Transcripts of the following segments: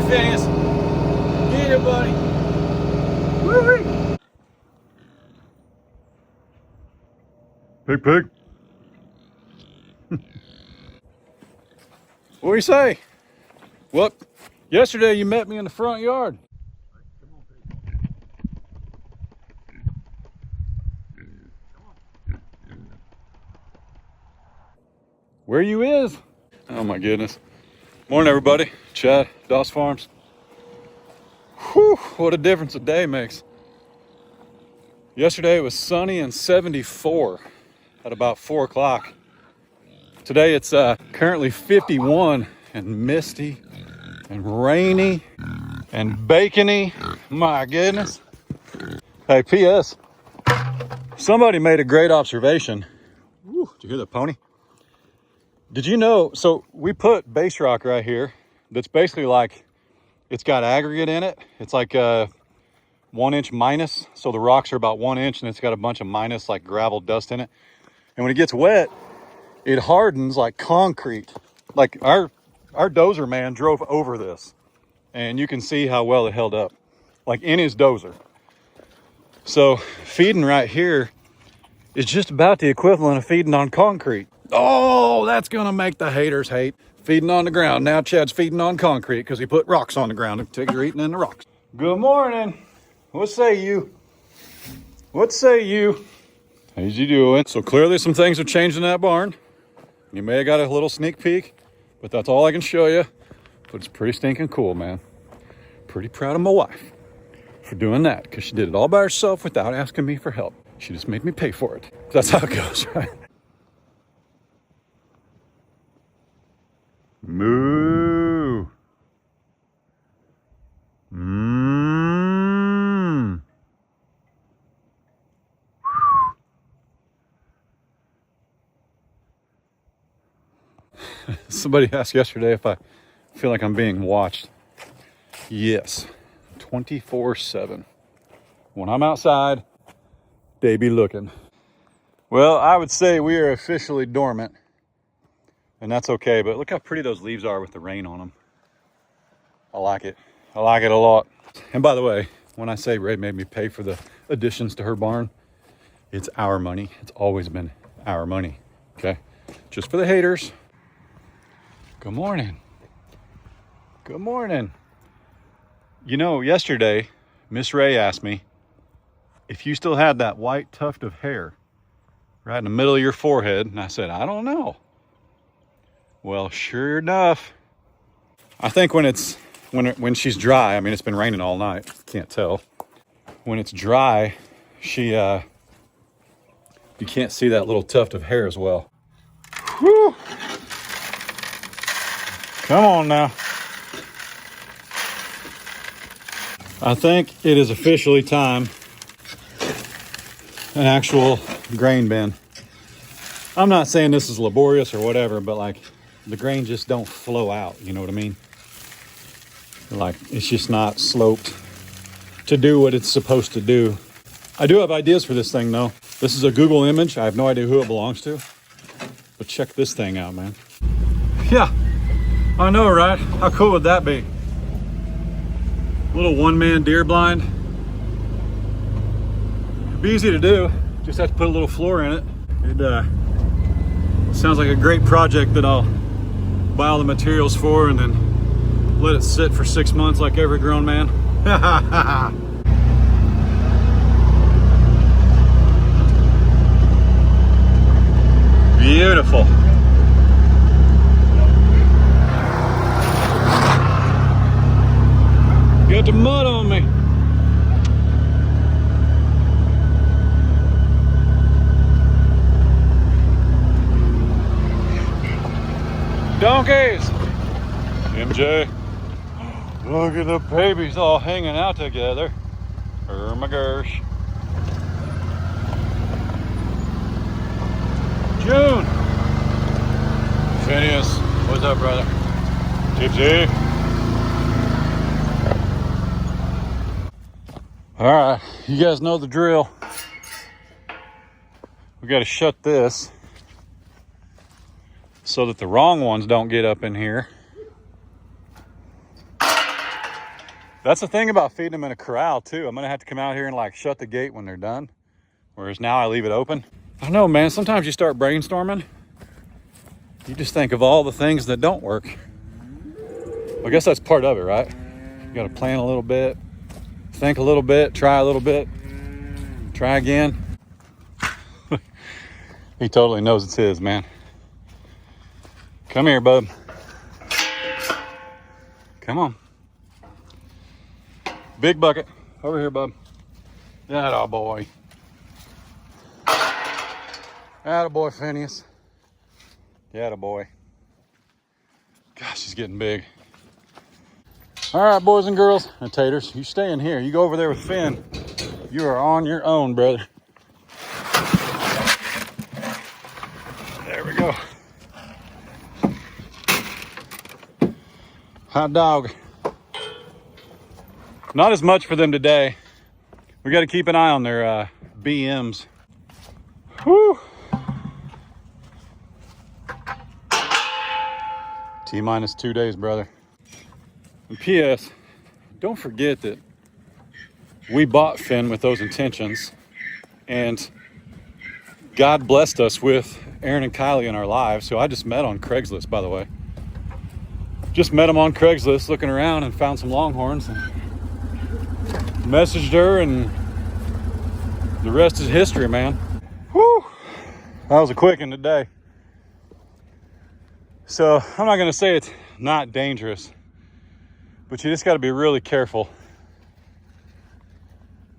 Phineas. Get it, buddy. Woo-wee. Pig. What do you say? Well, yesterday you met me in the front yard. Where you is? Oh my goodness. Morning everybody. Chad, Doss Farms. Whew, what a difference a day makes. Yesterday it was sunny and 74 at about 4 o'clock. Today it's currently 51 and misty and rainy and bacony. My goodness. Hey, P.S. Somebody made a great observation. Woo, did you hear the pony? Did you know, so we put base rock right here that's basically like, it's got aggregate in it. It's like a 1 inch minus. So the rocks are about 1 inch and it's got a bunch of minus like gravel dust in it. And when it gets wet, it hardens like concrete. Like our dozer man drove over this and you can see how well it held up, like in his dozer. So feeding right here is just about the equivalent of feeding on concrete. Oh, that's gonna make the haters hate. Feeding on the ground. Now Chad's feeding on concrete because he put rocks on the ground and pigs are eating in the rocks. Good morning. What say you? What say you? How's you doing? So clearly some things have changed in that barn. You may have got a little sneak peek, but that's all I can show you. But it's pretty stinking cool, man. Pretty proud of my wife for doing that because she did it all by herself without asking me for help. She just made me pay for it. That's how it goes, right? Moo. Mmm. Somebody asked yesterday if I feel like I'm being watched. Yes, 24/7. When I'm outside, they be looking. Well, I would say we are officially dormant. And that's okay, but look how pretty those leaves are with the rain on them. I like it. I like it a lot. And by the way, when I say Ray made me pay for the additions to her barn, it's our money. It's always been our money, okay? Just for the haters. Good morning. Good morning. You know, yesterday, Miss Ray asked me if you still had that white tuft of hair right in the middle of your forehead. And I said, I don't know. Well, sure enough, I think when she's dry, I mean, it's been raining all night, can't tell. When it's dry, you can't see that little tuft of hair as well. Whew. Come on now. I think it is officially time an actual grain bin. I'm not saying this is laborious or whatever, but like, the grain just don't flow out, you know what I mean? Like, it's just not sloped to do what it's supposed to do. I do have ideas for this thing though. This is a Google image. I have no idea who it belongs to, but check this thing out, man. Yeah, I know, right? How cool would that be? Little one-man deer blind. It'd be easy to do. Just have to put a little floor in it. It sounds like a great project that I'll buy all the materials for and then let it sit for 6 months like every grown man. Beautiful. Got the mud on me. Donkeys! MJ, look at the babies all hanging out together. Oh my gosh. June! Phineas, what's up, brother? Tipsy. Alright, you guys know the drill. We gotta shut this so that the wrong ones don't get up in here. That's the thing about feeding them in a corral too. I'm gonna have to come out here and like shut the gate when they're done. Whereas now I leave it open. I don't know, man, sometimes you start brainstorming. You just think of all the things that don't work. Well, I guess that's part of it, right? You gotta plan a little bit, think a little bit, try a little bit, try again. He totally knows it's his, man. Come here, bub. Come on. Big bucket. Over here, bub. Atta boy. Atta boy, Phineas. Atta boy. Gosh, he's getting big. All right, boys and girls and taters, you stay in here. You go over there with Finn. You are on your own, brother. There we go. Hot dog. Not as much for them today. We got to keep an eye on their BMs. Whew. T-minus 2 days, brother. And P.S. Don't forget that we bought Finn with those intentions, and God blessed us with Aaron and Kylie in our lives, who I just met on Craigslist, by the way. Just met them on Craigslist looking around and found some Longhorns and messaged her, and the rest is history, man. Whew. That was a quick one today. So I'm not going to say it's not dangerous, but you just got to be really careful.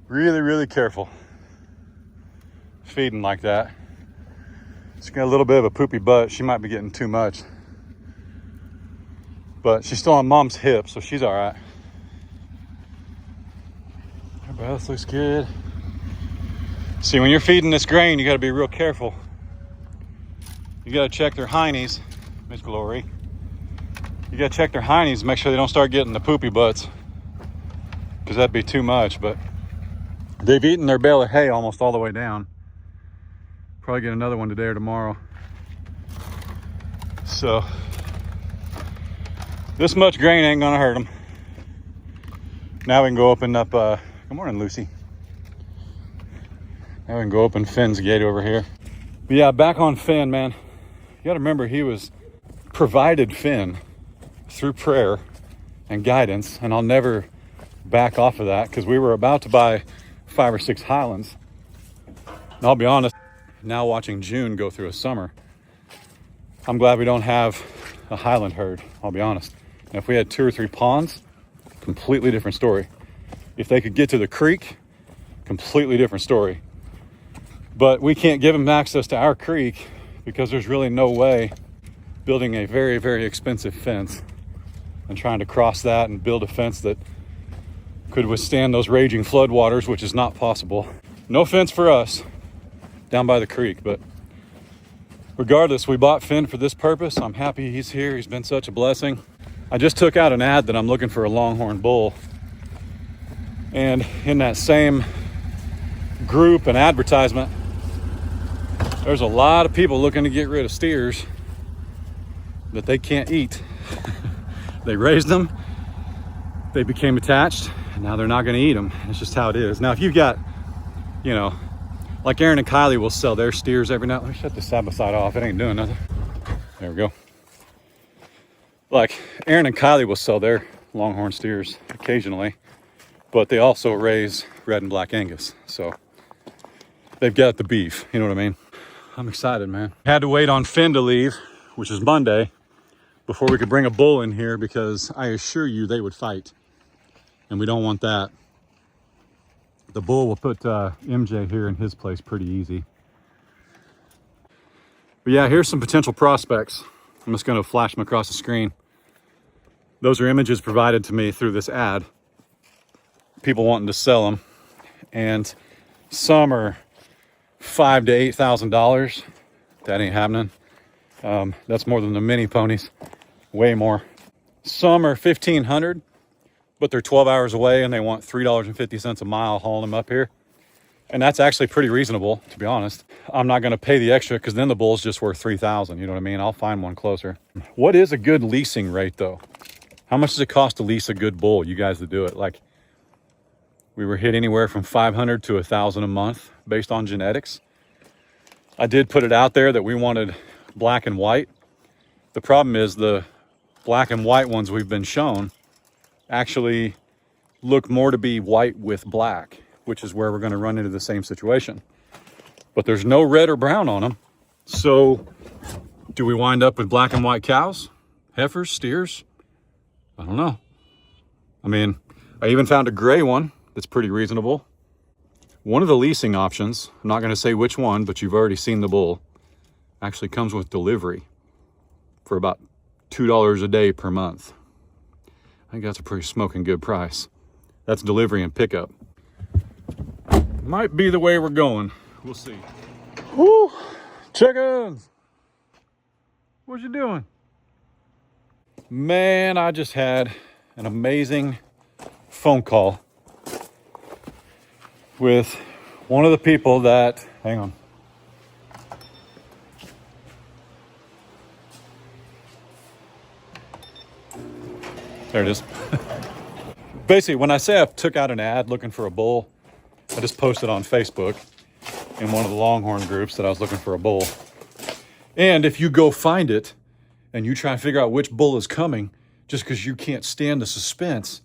Really, really careful feeding like that. She's got a little bit of a poopy butt. She might be getting too much. But she's still on mom's hip, so she's all right. Her breath looks good. See, when you're feeding this grain, you got to be real careful. You got to check their heinies, Miss Glory. You got to check their heinies, make sure they don't start getting the poopy butts, because that'd be too much. But they've eaten their bale of hay almost all the way down. Probably get another one today or tomorrow. So this much grain ain't gonna hurt them. Now we can go open up, good morning, Lucy. Now we can go open Finn's gate over here. But yeah, back on Finn, man. You gotta remember, he was provided Finn through prayer and guidance, and I'll never back off of that, because we were about to buy 5 or 6 Highlands. And I'll be honest, now watching June go through a summer, I'm glad we don't have a Highland herd, I'll be honest. Now, if we had 2 or 3 ponds, completely different story. If they could get to the creek, completely different story. But we can't give them access to our creek because there's really no way building a very, very expensive fence and trying to cross that and build a fence that could withstand those raging floodwaters, which is not possible. No fence for us down by the creek, but regardless, we bought Finn for this purpose. I'm happy he's here. He's been such a blessing. I just took out an ad that I'm looking for a Longhorn bull. And in that same group and advertisement, there's a lot of people looking to get rid of steers that they can't eat. They raised them, they became attached, and now they're not going to eat them. It's just how it is. Now, if you've got, you know, like Aaron and Kylie will sell their steers every now. Let me shut this side by side off. It ain't doing nothing. There we go. Like Aaron and Kylie will sell their Longhorn steers occasionally, but they also raise red and black Angus. So they've got the beef. You know what I mean? I'm excited, man. Had to wait on Finn to leave, which is Monday, before we could bring a bull in here, because I assure you they would fight. And we don't want that. The bull will put MJ here in his place pretty easy. But yeah, here's some potential prospects. I'm just going to flash them across the screen. Those are images provided to me through this ad. People wanting to sell them. And some are $5,000 to $8,000. That ain't happening. That's more than the mini ponies. Way more. Some are $1,500, but they're 12 hours away and they want $3.50 a mile hauling them up here. And that's actually pretty reasonable, to be honest. I'm not going to pay the extra, because then the bull's just worth $3,000. You know what I mean? I'll find one closer. What is a good leasing rate, though? How much does it cost to lease a good bull? You guys that do it, like we were hit anywhere from 500 to 1,000 a month based on genetics. I did put it out there that we wanted black and white. The problem is the black and white ones we've been shown actually look more to be white with black, which is where we're going to run into the same situation. But there's no red or brown on them. So do we wind up with black and white cows, heifers, steers? I don't know. I mean, I even found a gray one that's pretty reasonable. One of the leasing options, I'm not going to say which one, but you've already seen the bull, actually comes with delivery for about $2 a day per month. I think that's a pretty smoking good price. That's delivery and pickup. Might be the way we're going. We'll see. Woo! Chickens! What you doing? Man, I just had an amazing phone call with one of the people that, hang on. There it is. Basically, when I say I took out an ad looking for a bull, I just posted on Facebook in one of the Longhorn groups that I was looking for a bull. And if you go find it and you try and figure out which bull is coming, just because you can't stand the suspense,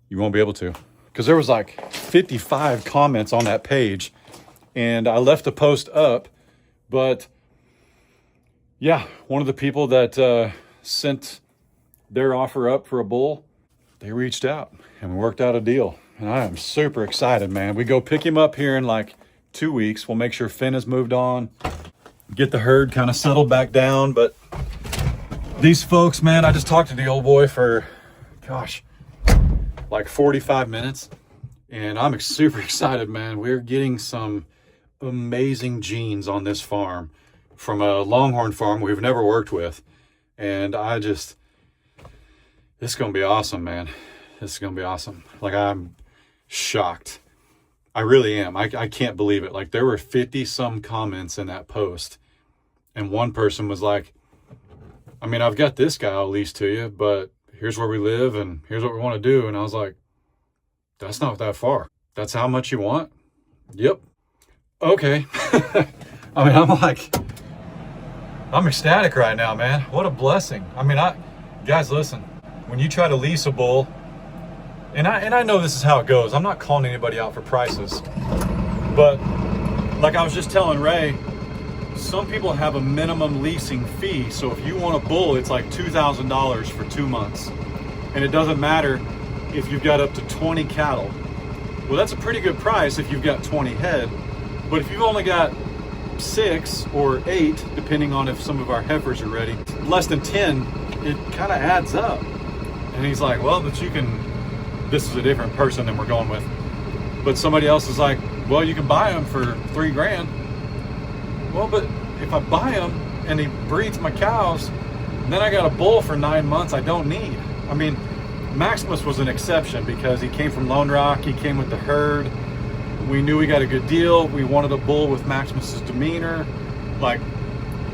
you won't be able to. Because there was like 55 comments on that page, and I left the post up. But yeah, one of the people that sent their offer up for a bull, they reached out and we worked out a deal. And I am super excited, man. We go pick him up here in like 2 weeks. We'll make sure Finn has moved on, get the herd kind of settled back down. But these folks, man, I just talked to the old boy for, gosh, like 45 minutes. And I'm super excited, man. We're getting some amazing genes on this farm from a Longhorn farm we've never worked with. And this is going to be awesome, man. This is going to be awesome. Like, I'm shocked. I really am. I can't believe it. Like, there were 50 some comments in that post. And one person was like, I mean, I've got this guy I'll lease to you, but here's where we live and here's what we want to do. And I was like, that's not that far. That's how much you want? Yep. Okay. I mean, I'm ecstatic right now, man. What a blessing. I mean, guys, listen, when you try to lease a bull, and I know this is how it goes. I'm not calling anybody out for prices, but like I was just telling Ray, some people have a minimum leasing fee. So if you want a bull, it's like $2,000 for 2 months. And it doesn't matter if you've got up to 20 cattle. Well, that's a pretty good price if you've got 20 head. But if you've only got 6 or 8, depending on if some of our heifers are ready, less than 10, it kind of adds up. And he's like, well, but you can, this is a different person than we're going with. But somebody else is like, well, you can buy them for $3,000. Well, but if I buy them and he breeds my cows, then I got a bull for 9 months I don't need. I mean, Maximus was an exception because he came from Lone Rock. He came with the herd. We knew we got a good deal. We wanted a bull with Maximus's demeanor. Like,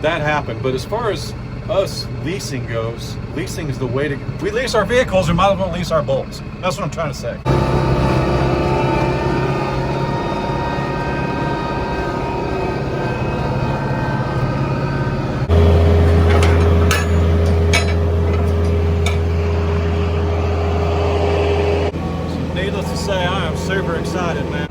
that happened. But as far as us leasing goes, leasing is the way to, we lease our vehicles, we might as well lease our bulls. That's what I'm trying to say. Needless to say, I am super excited, man.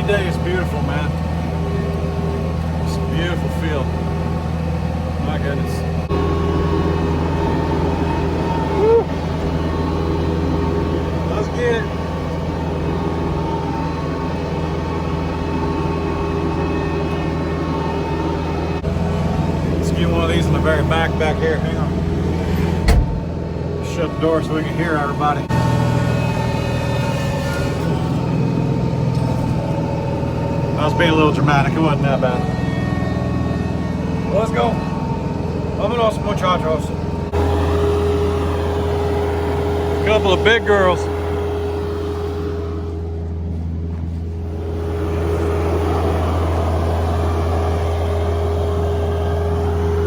Day is beautiful, man. It's a beautiful field. My goodness. Woo. Let's get it. Let's get one of these in the very back here. Hang on. shut the door so we can hear everybody. I was being a little dramatic. It wasn't that bad. Well, let's go. Vámonos, muchachos. A couple of big girls.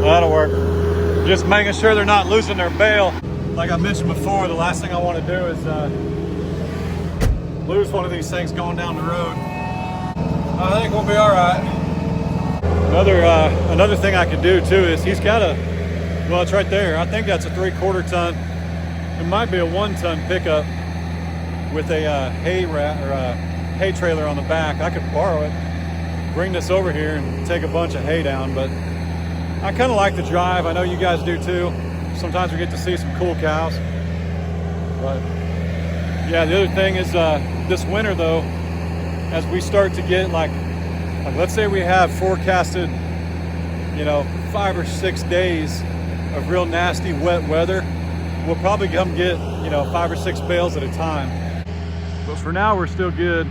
That'll work. Just making sure they're not losing their bail. Like I mentioned before, the last thing I want to do is lose one of these things going down the road. I think we'll be all right. Another thing I could do too is he's got a, well, it's right there. I think that's a 3/4 ton. It might be a 1 ton pickup with a hay trailer on the back. I could borrow it, bring this over here and take a bunch of hay down, but I kind of like the drive. I know you guys do too. Sometimes we get to see some cool cows. But yeah, the other thing is this winter though, as we start to get like let's say we have forecasted, 5 or 6 days of real nasty wet weather, we'll probably come get, 5 or 6 bales at a time. But for now, we're still good.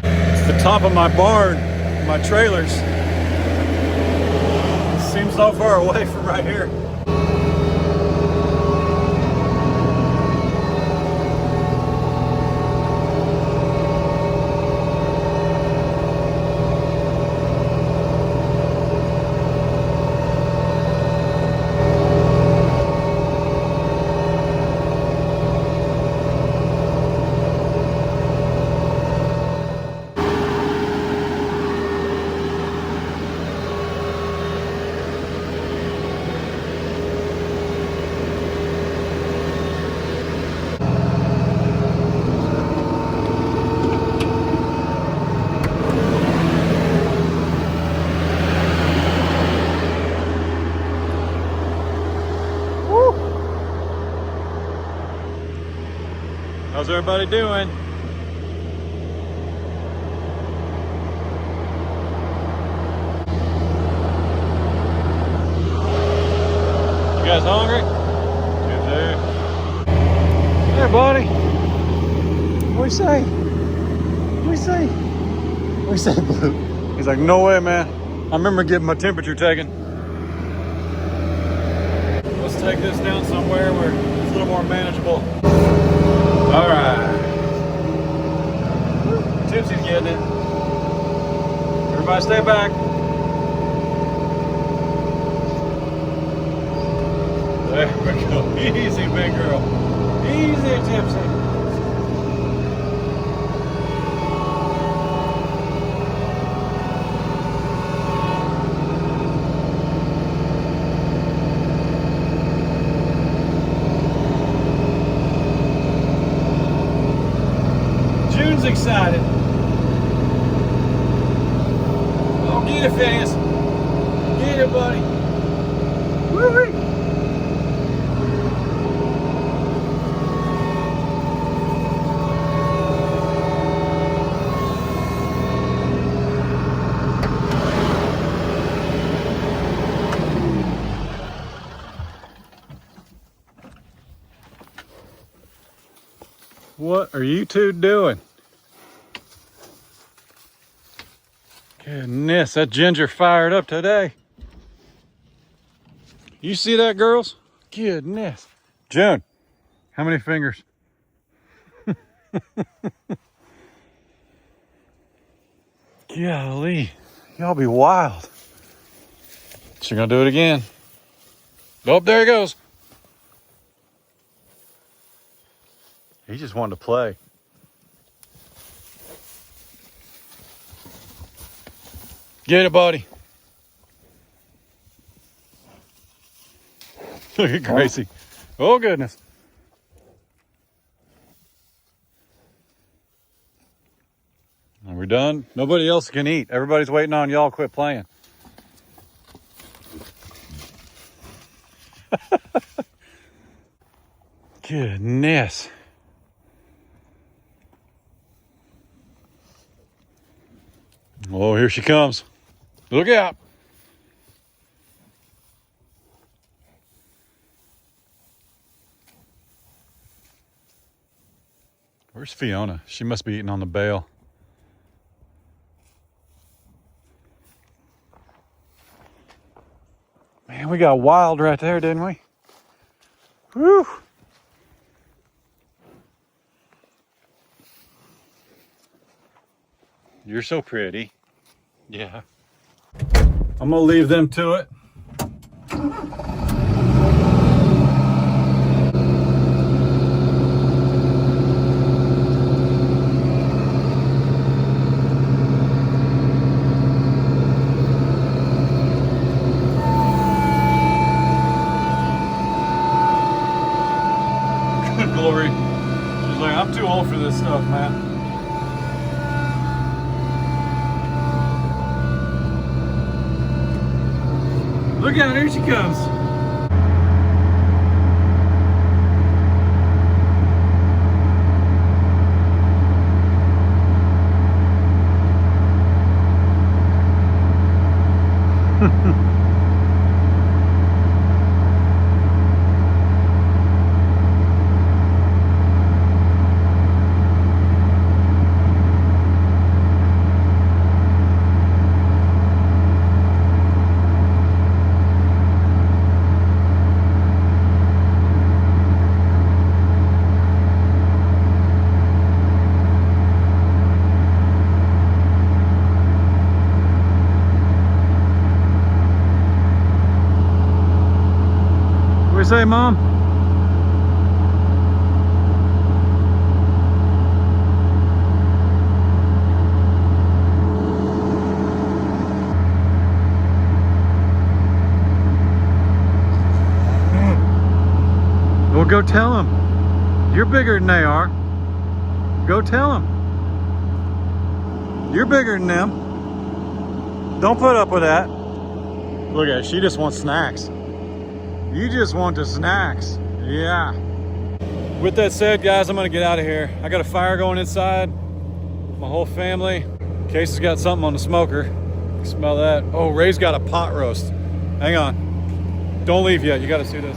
It's the top of my barn, my trailers. It seems so far away from right here. How's everybody doing? You guys hungry? Yes, sir. Hey, buddy. What do you say? What do you say? What do you say, Blue? He's like, no way, man. I remember getting my temperature taken. Let's take this down somewhere where it's a little more manageable. All right. Tipsy's getting it. Everybody stay back. There we go. Easy, big girl. Easy, Tipsy. Excited. Oh, get it, Phineas. Get it, buddy. Woo-wee. What are you two doing? Goodness, that ginger fired up today. You see that, girls? Goodness. June, how many fingers? Golly, y'all be wild. She gonna do it again. Oh, there he goes. He just wanted to play. Get it, buddy. Look at Gracie. Oh, goodness. Are we done? Nobody else can eat. Everybody's waiting on y'all. Quit playing. Goodness. Oh, here she comes. Look out. Where's Fiona? She must be eating on the bale. Man, we got wild right there, didn't we? Whew. You're so pretty. Yeah. I'm gonna leave them to it. Good glory. She's like, I'm too old for this stuff, man. Look out, here she comes. What do you say, Mom? Well, go tell them. You're bigger than they are. Go tell them. You're bigger than them. Don't put up with that. Look at it. She just wants snacks. You just want the snacks. Yeah. With that said, guys, I'm gonna get out of here. I got a fire going inside. My whole family. Case has got something on the smoker. You smell that? Oh, Ray's got a pot roast. Hang on. Don't leave yet. You gotta see this.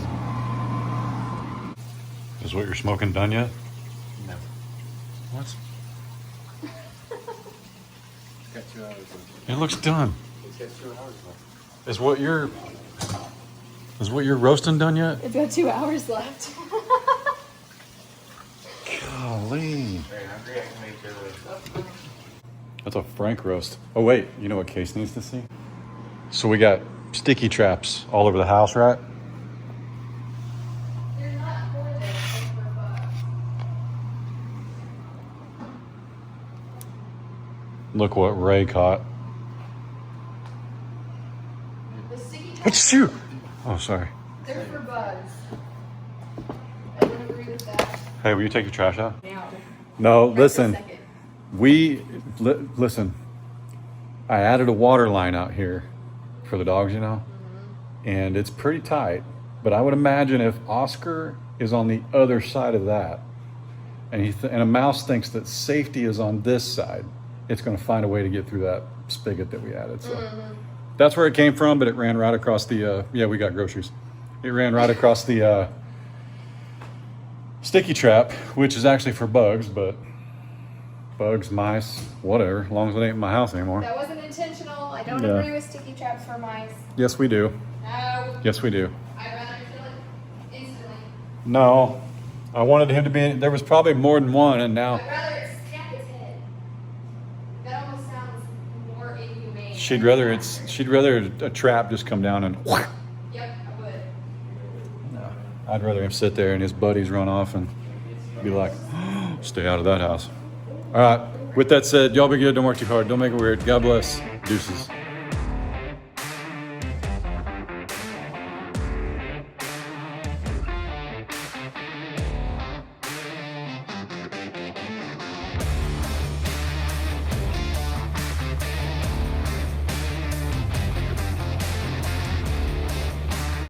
Is what you're smoking done yet? No. What? Got 2 hours left. It looks done. It's got 2 hours left. Is what you're roasting done yet? It's got 2 hours left. Golly. Very hungry, I can make your roast. That's a Frank roast. Oh wait, you know what Case needs to see? So we got sticky traps all over the house, right? They're not for this, they're for bugs. Look what Ray caught. The sticky Let's traps, shoot. Oh, sorry. they're for bugs. I would agree with that. Hey, will you take your trash out? Now. No, Right this listen. second. Listen. I added a water line out here for the dogs, you know, and it's pretty tight. But I would imagine if Oscar is on the other side of that, and and a mouse thinks that safety is on this side, it's going to find a way to get through that spigot that we added. So that's where it came from. But it ran right across the. Yeah, we got groceries. It ran right across the sticky trap, which is actually for bugs, but. Bugs, mice, whatever, as long as it ain't in my house anymore. That wasn't intentional. I don't Yeah. agree with sticky traps for mice. Yes, we do. No. Yes, we do. I'd rather kill it instantly. No, I wanted him to be, there was probably more than one, and now I'd rather it snap its head. That almost sounds more inhumane. she'd rather a trap just come down and Yep, I would. I'd rather him sit there and his buddies run off and be like, stay out of that house. All right, with that said, y'all be good, don't work too hard, don't make it weird. God bless. Deuces.